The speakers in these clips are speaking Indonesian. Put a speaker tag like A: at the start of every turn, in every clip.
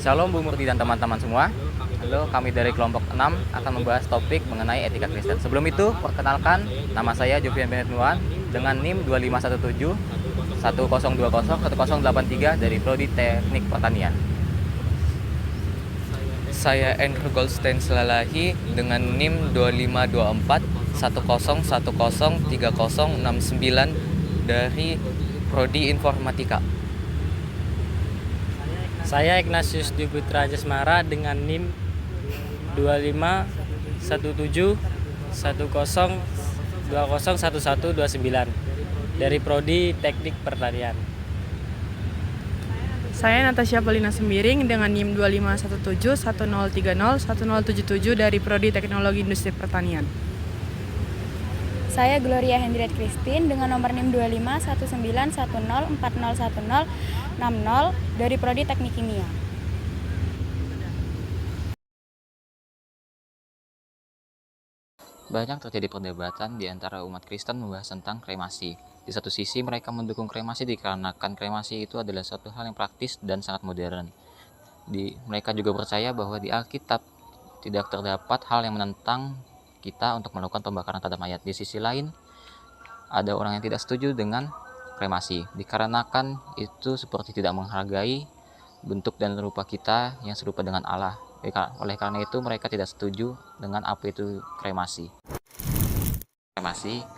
A: Shalom Bu Murti dan teman-teman semua. Halo, kami dari kelompok 6 akan membahas topik mengenai etika Kristen. Sebelum itu, perkenalkan, nama saya Jovian Bennett Nuan dengan NIM 2517 1020 1083 dari Prodi Teknik Pertanian.
B: Saya Andrew Goldstein Selalahi dengan NIM 2524 1010 3069 dari Prodi Informatika.
C: Saya Ignatius Dwi Putra Jasmara dengan NIM 2517 10201129 dari Prodi Teknik Pertanian.
D: Saya Natasha Polina Sembiring dengan NIM 2517 1030 1077 dari Prodi Teknologi Industri Pertanian.
E: Saya Gloria Hendriat Christine dengan nomor NIM 251910401060 dari Prodi Teknik Kimia.
A: Banyak terjadi perdebatan di antara umat Kristen membahas tentang kremasi. Di satu sisi mereka mendukung kremasi dikarenakan kremasi itu adalah suatu hal yang praktis dan sangat modern. Mereka juga percaya bahwa di Alkitab tidak terdapat hal yang menentang kita untuk melakukan pembakaran terhadap mayat. Di sisi lain, ada orang yang tidak setuju dengan kremasi, dikarenakan itu seperti tidak menghargai bentuk dan rupa kita yang serupa dengan Allah. Oleh karena itu, mereka tidak setuju dengan apa itu kremasi.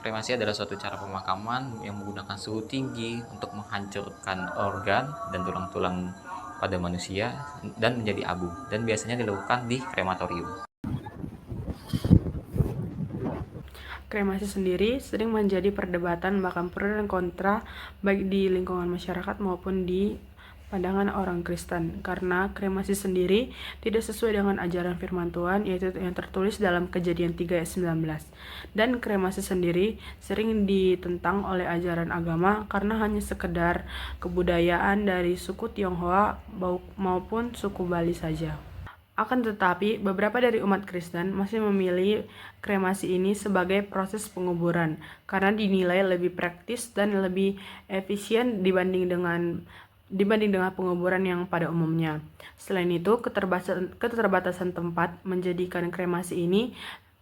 A: Kremasi adalah suatu cara pemakaman yang menggunakan suhu tinggi untuk menghancurkan organ dan tulang-tulang pada manusia dan menjadi abu, dan biasanya dilakukan di krematorium.
D: Kremasi sendiri sering menjadi perdebatan bahkan pro dan kontra baik di lingkungan masyarakat maupun di pandangan orang Kristen, karena kremasi sendiri tidak sesuai dengan ajaran firman Tuhan, yaitu yang tertulis dalam Kejadian 3 ayat 19. Dan kremasi sendiri sering ditentang oleh ajaran agama karena hanya sekedar kebudayaan dari suku Tionghoa maupun suku Bali saja. Akan tetapi, beberapa dari umat Kristen masih memilih kremasi ini sebagai proses penguburan karena dinilai lebih praktis dan lebih efisien dibanding dengan penguburan yang pada umumnya. Selain itu, keterbatasan tempat menjadikan kremasi ini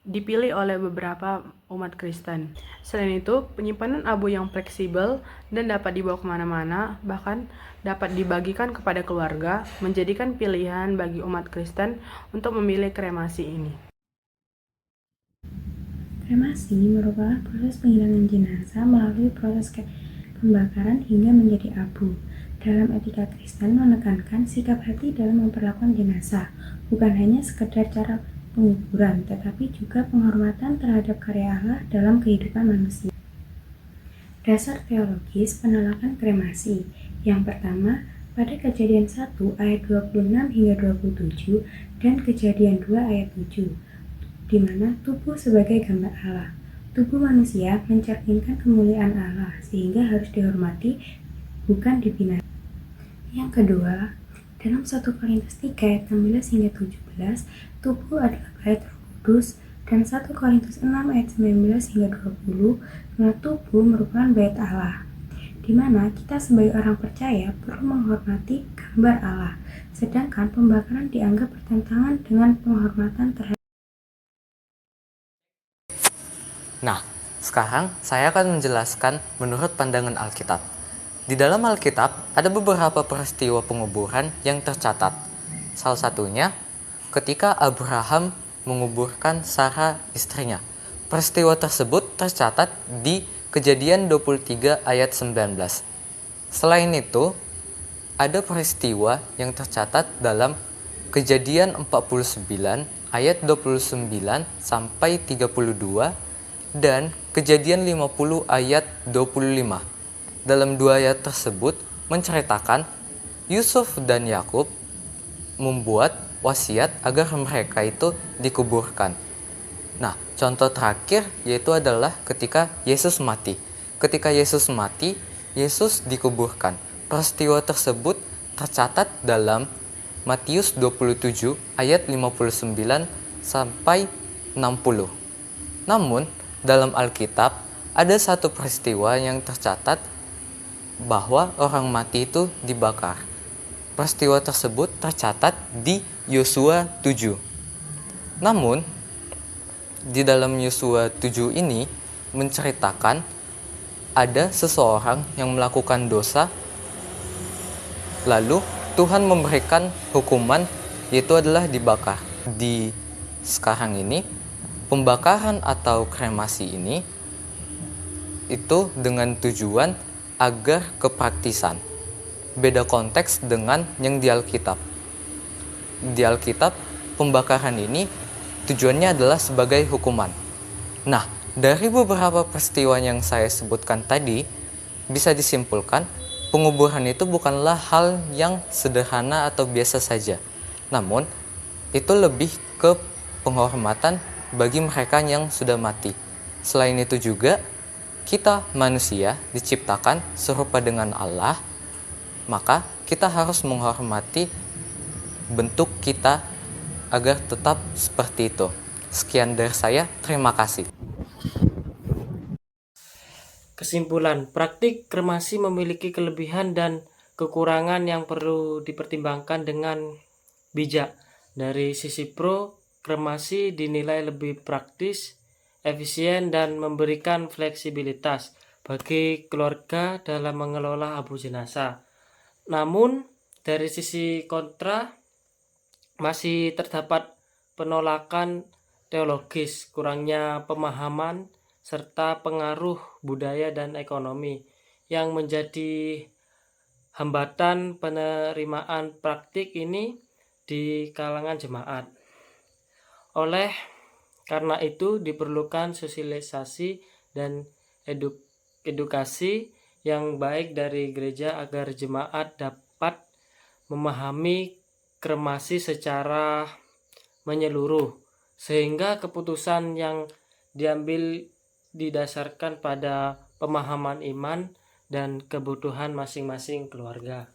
D: dipilih oleh beberapa umat Kristen. Selain itu, penyimpanan abu yang fleksibel dan dapat dibawa kemana-mana, bahkan dapat dibagikan kepada keluarga, menjadikan pilihan bagi umat Kristen untuk memilih kremasi ini.
F: Kremasi merupakan proses penghilangan jenazah melalui proses pembakaran hingga menjadi abu. Dalam etika Kristen menekankan sikap hati dalam memperlakukan jenazah, bukan hanya sekedar cara penguburan, tetapi juga penghormatan terhadap karya Allah dalam kehidupan manusia. Dasar teologis penolakan kremasi. Yang pertama, pada Kejadian 1 ayat 26 hingga 27 dan Kejadian 2 ayat 7, di mana tubuh sebagai gambar Allah. Tubuh manusia mencerminkan kemuliaan Allah sehingga harus dihormati, bukan dibinasakan. Yang kedua, dalam 1 Korintus 3 ayat 16 hingga 17, tubuh adalah bait Roh Kudus, dan 1 Korintus 6 ayat 19 hingga 20, bahwa tubuh merupakan bait Allah, di mana kita sebagai orang percaya perlu menghormati gambar Allah, sedangkan pembakaran dianggap bertentangan dengan penghormatan terhadap.
B: Nah, sekarang saya akan menjelaskan menurut pandangan Alkitab. Di dalam Alkitab ada beberapa peristiwa penguburan yang tercatat. Salah satunya ketika Abraham menguburkan Sarah istrinya. Peristiwa tersebut tercatat di Kejadian 23 ayat 19. Selain itu, ada peristiwa yang tercatat dalam Kejadian 49 ayat 29 sampai 32 dan Kejadian 50 ayat 25. Dalam dua ayat tersebut menceritakan Yusuf dan Yakub membuat wasiat agar mereka itu dikuburkan. Nah, contoh terakhir yaitu adalah ketika Yesus mati. Ketika Yesus mati, Yesus dikuburkan. Peristiwa tersebut tercatat dalam Matius 27 ayat 59 sampai 60. Namun, dalam Alkitab ada satu peristiwa yang tercatat bahwa orang mati itu dibakar. peristiwa tersebut tercatat di Yosua 7. Namun, di dalam Yosua 7 ini menceritakan ada seseorang yang melakukan dosa, lalu Tuhan memberikan hukuman, yaitu adalah dibakar. Di sekarang ini, pembakaran atau kremasi ini itu dengan tujuan agar kepraktisan. Beda konteks dengan yang di Alkitab. Di Alkitab, pembakaran ini tujuannya adalah sebagai hukuman. Nah, dari beberapa peristiwa yang saya sebutkan tadi, bisa disimpulkan penguburan itu bukanlah hal yang sederhana atau biasa saja. Namun, itu lebih ke penghormatan bagi mereka yang sudah mati. Selain itu juga, kita manusia diciptakan serupa dengan Allah, maka kita harus menghormati bentuk kita agar tetap seperti itu. Sekian dari saya, terima kasih.
C: Kesimpulan, praktik kremasi memiliki kelebihan dan kekurangan yang perlu dipertimbangkan dengan bijak. Dari sisi pro, kremasi dinilai lebih praktis, efisien, dan memberikan fleksibilitas bagi keluarga dalam mengelola abu jenazah. Namun, dari sisi kontra, masih terdapat penolakan teologis, kurangnya pemahaman, serta pengaruh budaya dan ekonomi yang menjadi hambatan penerimaan praktik ini di kalangan jemaat. Oleh karena itu diperlukan sosialisasi dan edukasi yang baik dari gereja agar jemaat dapat memahami kremasi secara menyeluruh, sehingga keputusan yang diambil didasarkan pada pemahaman iman dan kebutuhan masing-masing keluarga.